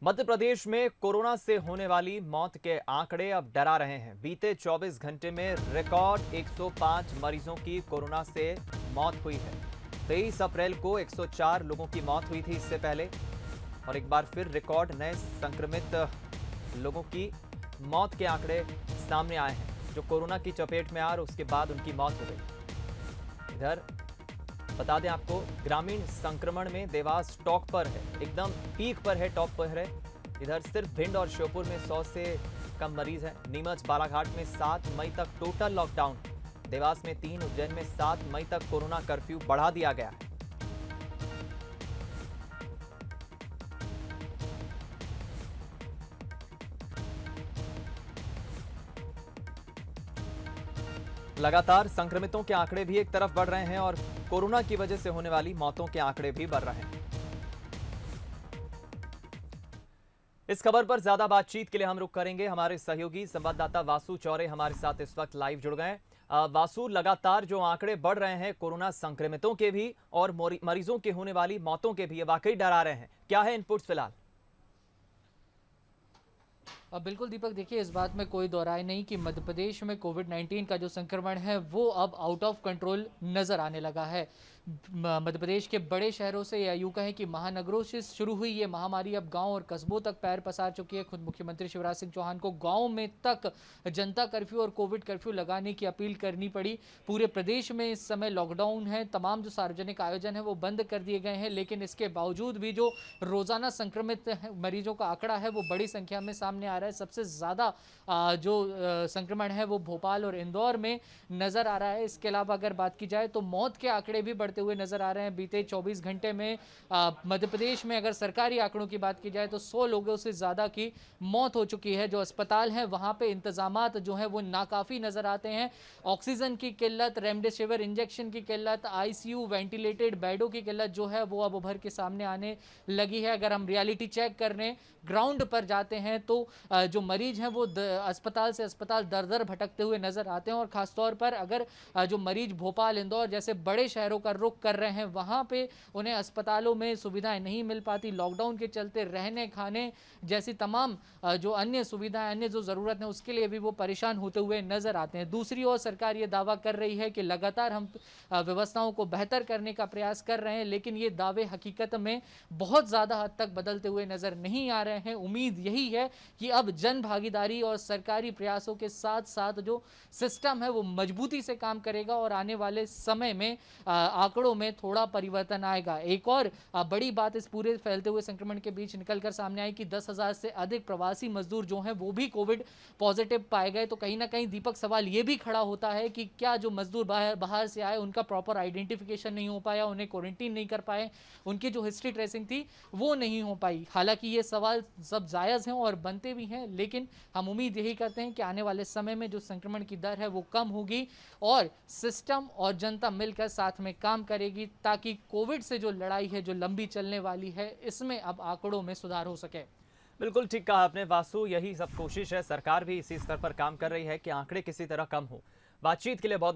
मध्य प्रदेश में कोरोना से होने वाली मौत के आंकड़े अब डरा रहे हैं। बीते 24 घंटे में रिकॉर्ड 105 मरीजों की कोरोना से मौत हुई है। 23 अप्रैल को 104 लोगों की मौत हुई थी इससे पहले, और एक बार फिर रिकॉर्ड नए संक्रमित लोगों की मौत के आंकड़े सामने आए हैं, जो कोरोना की चपेट में आ और उसके बाद उनकी मौत हो गई। इधर बता दें आपको, ग्रामीण संक्रमण में देवास टॉप पर है, एकदम पीक पर है, टॉप पर है। इधर सिर्फ भिंड और श्योपुर में 100 से कम मरीज हैं। नीमच बालाघाट में 7 मई तक टोटल लॉकडाउन। देवास में 3, उज्जैन में 7 मई तक कोरोना कर्फ्यू बढ़ा दिया गया है। लगातार संक्रमितों के आंकड़े भी एक तरफ बढ़ रहे हैं और कोरोना की वजह से होने वाली मौतों के आंकड़े भी बढ़ रहे हैं। इस खबर पर ज्यादा बातचीत के लिए हम रुख करेंगे। हमारे सहयोगी संवाददाता वासु चौरे हमारे साथ इस वक्त लाइव जुड़ गए। वासु, लगातार जो आंकड़े बढ़ रहे हैं कोरोना संक्रमितों के भी और मरीजों के होने वाली मौतों के भी, ये वाकई डरा रहे हैं। क्या है इनपुट्स फिलहाल? बिल्कुल दीपक, देखिए इस बात में कोई दो राय नहीं कि मध्य प्रदेश में कोविड-19 का जो संक्रमण है वो अब आउट ऑफ कंट्रोल नज़र आने लगा है। मध्य प्रदेश के बड़े शहरों से या यूँ कहें कि महानगरों से शुरू हुई ये महामारी अब गांव और कस्बों तक पैर पसार चुकी है। खुद मुख्यमंत्री शिवराज सिंह चौहान को गांव में तक जनता कर्फ्यू और कोविड कर्फ्यू लगाने की अपील करनी पड़ी। पूरे प्रदेश में इस समय लॉकडाउन है, तमाम जो सार्वजनिक आयोजन है वो बंद कर दिए गए हैं, लेकिन इसके बावजूद भी जो रोज़ाना संक्रमित मरीजों का आंकड़ा है वो बड़ी संख्या में सामने आ रहा है। सबसे ज़्यादा जो संक्रमण है वो भोपाल और इंदौर में नज़र आ रहा है। इसके अलावा अगर बात की जाए तो मौत के आंकड़े भी बढ़ते हुए नज़र आ रहे हैं। बीते 24 घंटे में मध्य प्रदेश में अगर सरकारी आंकड़ों की बात की जाए तो 100 लोगों से ज़्यादा की मौत हो चुकी है। जो अस्पताल हैं वहाँ पे इंतजामात जो हैं वो नाकाफ़ी नज़र आते हैं। ऑक्सीजन की किल्लत, रेमडेसिविर इंजेक्शन की किल्लत, आईसीयू वेंटिलेटेड बेडों की किल्लत जो है वो अब उभर के सामने आने लगी है। अगर हम रियलिटी चेक करने ग्राउंड पर जाते हैं तो जो मरीज हैं वो अस्पताल से अस्पताल दर दर भटकते हुए नजर आते हैं। और खासतौर पर अगर जो मरीज भोपाल, इंदौर जैसे बड़े शहरों का रुख कर रहे हैं वहाँ पे उन्हें अस्पतालों में सुविधाएं नहीं मिल पाती। लॉकडाउन के चलते रहने खाने जैसी तमाम जो अन्य सुविधाएं, अन्य जो ज़रूरत है उसके लिए भी वो परेशान होते हुए नजर आते हैं। दूसरी ओर सरकार ये दावा कर रही है कि लगातार हम व्यवस्थाओं को बेहतर करने का प्रयास कर रहे हैं, लेकिन ये दावे हकीकत में बहुत ज़्यादा हद तक बदलते हुए नजर नहीं आ रहे हैं। उम्मीद यही है कि अब जन भागीदारी और सरकारी प्रयासों के साथ साथ जो सिस्टम है वो मजबूती से काम करेगा और आने वाले समय में आंकड़ों में थोड़ा परिवर्तन आएगा। एक और बड़ी बात इस पूरे फैलते हुए संक्रमण के बीच निकलकर सामने आई कि 10,000 से अधिक प्रवासी मजदूर जो हैं वो भी कोविड पॉजिटिव पाए गए। तो कहीं ना कहीं दीपक, सवाल ये भी खड़ा होता है कि क्या जो मजदूर बाहर से आए उनका प्रॉपर आइडेंटिफिकेशन नहीं हो पाया, उन्हें क्वारंटीन नहीं कर पाए, उनकी जो हिस्ट्री ट्रेसिंग थी वो नहीं हो पाई। हालांकि ये सवाल सब जायज़ हैं और बनते भी हैं, लेकिन हम उम्मीद यही करते हैं कि आने वाले समय में जो संक्रमण की दर है वो कम होगी और सिस्टम और जनता मिलकर साथ में काम करेगी, ताकि कोविड से जो लड़ाई है जो लंबी चलने वाली है इसमें अब आंकड़ों में सुधार हो सके। बिल्कुल ठीक कहा आपने वासु, यही सब कोशिश है। सरकार भी इसी स्तर पर काम कर रही है कि आंकड़े किसी तरह कम हो। बातचीत के लिए बहुत